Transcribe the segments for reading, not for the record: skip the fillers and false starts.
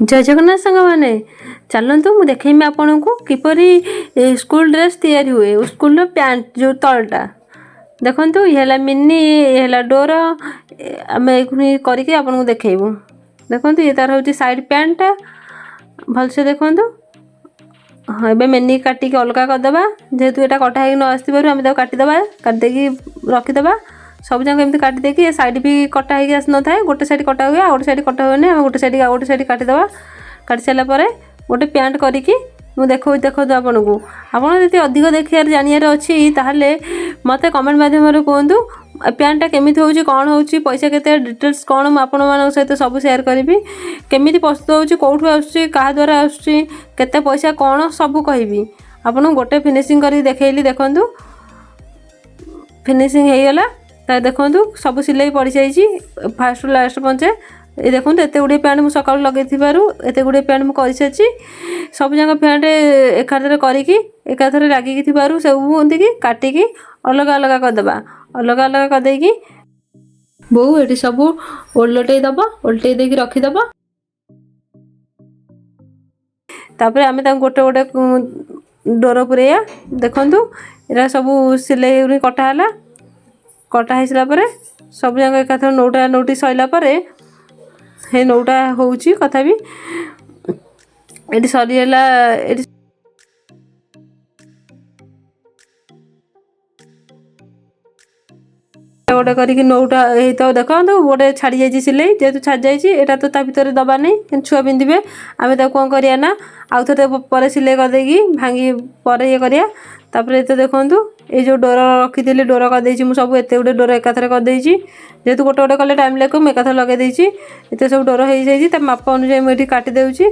जय जगन्नाथ सांग मैंने चलतु मु देखेमी आपन को किपरि स्कूल ड्रेस तैयारी हुए स्कूल पैंट जो तलटा देखु ये मिनी ये डोर आम करके आपन को देखू देखु ये तार हूँ साइड पैंटा भलसे देखु। हाँ ए मेनी काटिक अलग करदे जेहेतु यहाँ कटा न आसवर आम काटिदे काटिदेकी रखीदे सब जाक एमती काटिदेकी साइड भी कटा होगी आस न था गोटे साइड कटा हुए गोटे साइड कटा हुए आम गोटे साइड काटिदे काटि सारापर गोटे पैंट करी मु देखो देखो आपन को आपड़ जी अधिक देखार जानवर अच्छी ताहले मत कमेंट मध्यम कहतु पैंटा केमी हो कौन हो पैसा के डिटेल्स कौन मुझे सहित सब सेयार करी केमी प्रस्तुत हो कौटू आसद्वारा आसते पैसा कौन सब कहि आपन गोटे फिनिशिंग कर देखली देखु फिनिशिंग होगला ता देखु सब सिलाई पड़ जाइए फास्ट लास्ट पंचे ये देखो एत गुड़े पैंट मुझे सका लगे एत गुड़े पैंट मुझे कर सब जाक पैंट एकाथर कर लगिक सब काटिक अलग अलग करदे अलग अलग करदेकी बो ये सब ओलटे दब ओलटे देकी रखीदब तापर आम गोटे गोटे डोर पुरैया देखु यहाँ सब सिलाई कटाला कटा हो सारापर सब जाक एकाथर नौटा नौटी सैलापर हे नौटा होउची कथा भी एटी सरीला एटी गोटे करके नौटा तो देखो गोटे छाड़ी जाइए सिलाई जेहेतु छाड़ी जाइए यहाँ तो ता भर दबा नहीं छुआ पिंधे आम कौन करिया ना आउ थे पर सिलाई करदेगी भांगी पर ये करिया तापर ये देखु ये जो डोर रखी डोर करदे मुझे सब एत गुटे डोर एकाथर करदे जेहेतु गोटे गोटे कले टाइम लगे मुझे एकाथर लगे ये सब डोर हो जाइए माप अनुजाई मुझे काटि देउची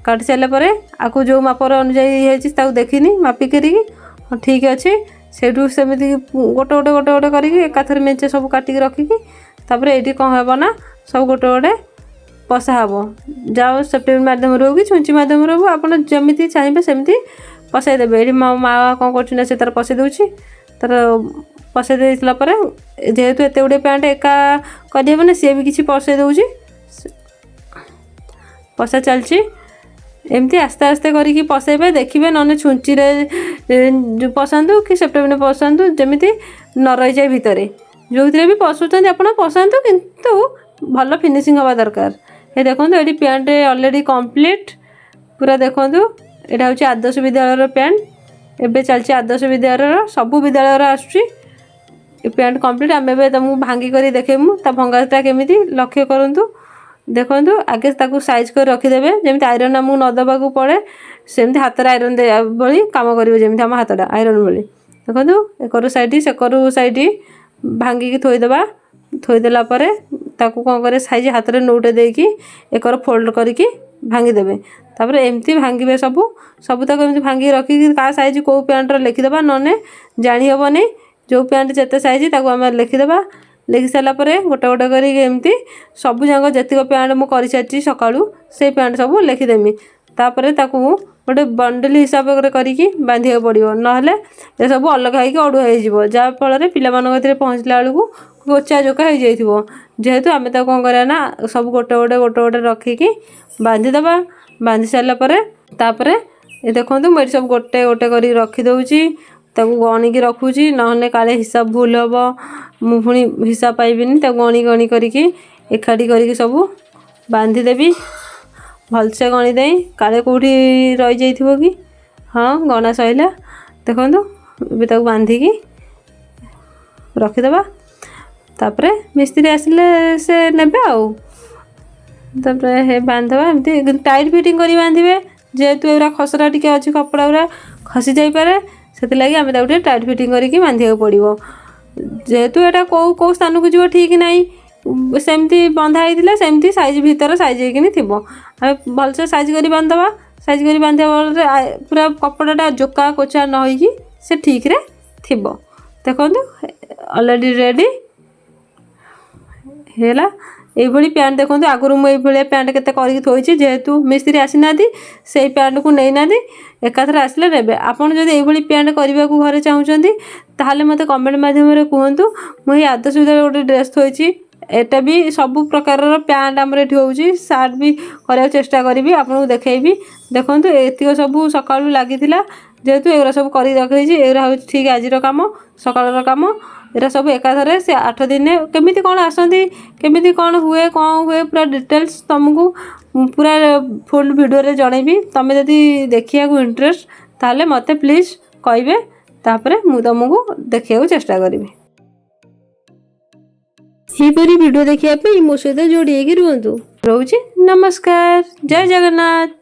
काटि सारापर आपको जो मापर अनुजाई देखनी मापिक हाँ ठीक अच्छे सेठू सेमती गोटे गोटे गोटे गोटे करके एकाथर मेचे सब काटिक रखिकी तापर ये कौन हे ना सब गोटे गोटे पसा हम जाओ सेफ्टी मध्यम हो कि छुंची मध्यम हो आप जमी चाहिए सेमती पसई देवे ये मो माँ कौन कर तार पसई दूसरी तार पसई देपर जेहेतु एत गुड़े पैंट एका करहबना सी भी किसी पसई दूसरी पसा चलती एमती आस्ते आस्ते करके पसैबे देखिए ना छुंची पसातु कि सेप्टेम्बर पसातु जमी न रही जाए भितर जो भी पशुंट आप पसातु किंतु भल फिनिशिंग हवा दरकार ये देखो ये पैंट ऑलरेडी कंप्लीट पूरा देखो यहाँ हूँ आदर्श विद्यालय पैंट एवं चलती आदर्श विद्यालय सबू विद्यालय आसूँ पैंट कंप्लीट आम तुमको भांगी कर देखेमु ता भंगाटा केमी लक्ष्य करूँ देखो आगे ताकू साइज कर रखीदे जमी आयरन आमको नदबा पड़े सेमती हाथ आयरन दे भाई कम कर आम हाथटा आयरन भाई देखो एकर साइड सेकर साइड भांगिकी थोदेला ताकू कौन करे साइज हाथ में नौटे देकी एकर फोल्ड करके भांगीदेवे तापर एमती भांगे सबू तक एमती भांगी रखिकी का साइज कौ पैंटर लिखिदेबा नने जानी हेब नहीं जो पैंट जिते साइज ताकू आम लिखिदेबा लिखि सारापर गोटे गोटे करमती सबू जाक जितक पैंट मुझे सारी सका से पैंट सब लिखिदेमी तापर ताकू गोटे बंडल हिसाब करके बांधा पड़ो ना ये सब अलग होगी अड़ुआ हो जहाँफल पे पहुँचला बेलू कोचा जोका हो जाइए जेहेतु आम कौन करना सब गोटे गोटे गोटे गोटे रखिकी बांधिदेबा बांधि सारापर तापर ये देखो मुझे सब गोटे गोटे कर रखीदे ताकू गणिकी रखुची ना काले हिसाब भूल हम मुझे हिसाब पाइबिनी गणी गणी करके एकाठी करके सब बांधिदेवी भलसे गणी दे काले कौटी रही जाइए कि हाँ गणा सैला देखो बांधिकी रखीदेबा तापर मिस्त्री आसिले से नेबे तापर हे बांधवा एमती टाइट फिटिंग कर बांधे जेहेतु एरा खसरा टी अच्छी कपड़ा गुरा खसी जापे से लगे आम टाइट फिटिंग करके बांधा पड़ो जेहेतु यहाँ कौ कौ स्थान को जीव ठीक नहीं सेमती बंधा होता सेमती साइज भीतर साइज होगी थी भलसे साइज कर बांधवा साइज कर बांधा पूरा कपड़ाटा जोका कोचा न होगी से ठीक रे थी देखो ऑलरेडी रेडी है ये पैंट देखो आगुरी मुझे पैंट के थोड़ी जेहेतु मिस्त्री आसीना से पैंट को नहीं ना एकाथर आसिले ने आपड़ जब ये पैंट करने को घरे चाहते ताहले मत कमेंट मध्यम कहतु मुझे आदर्श विद्यालय गोटे ड्रेस थोड़ी एटा भी सब प्रकार पैंट आमर ये होची सार्ट भी करने चेष्टा करी आपको देखी देखो एतिक सब सका लगी जेहेतु एगुरा सब कर रखी एगुरा हूँ ठीक आज कम सकाल कम एरा सब एकाथरे से 8 दिन केमी कौन आसती केमी कौन हुए पूरा डिटेल्स तुमको पूरा फुल वीडियो जनइबी तुम जदि देखा इंटरेस्ट ताले मते प्लीज कहे तापर मु तुमको देखा चेष्टा करी वीडियो देखिए मो सहित जोड़ी रुहतु रोची नमस्कार जय जगन्नाथ।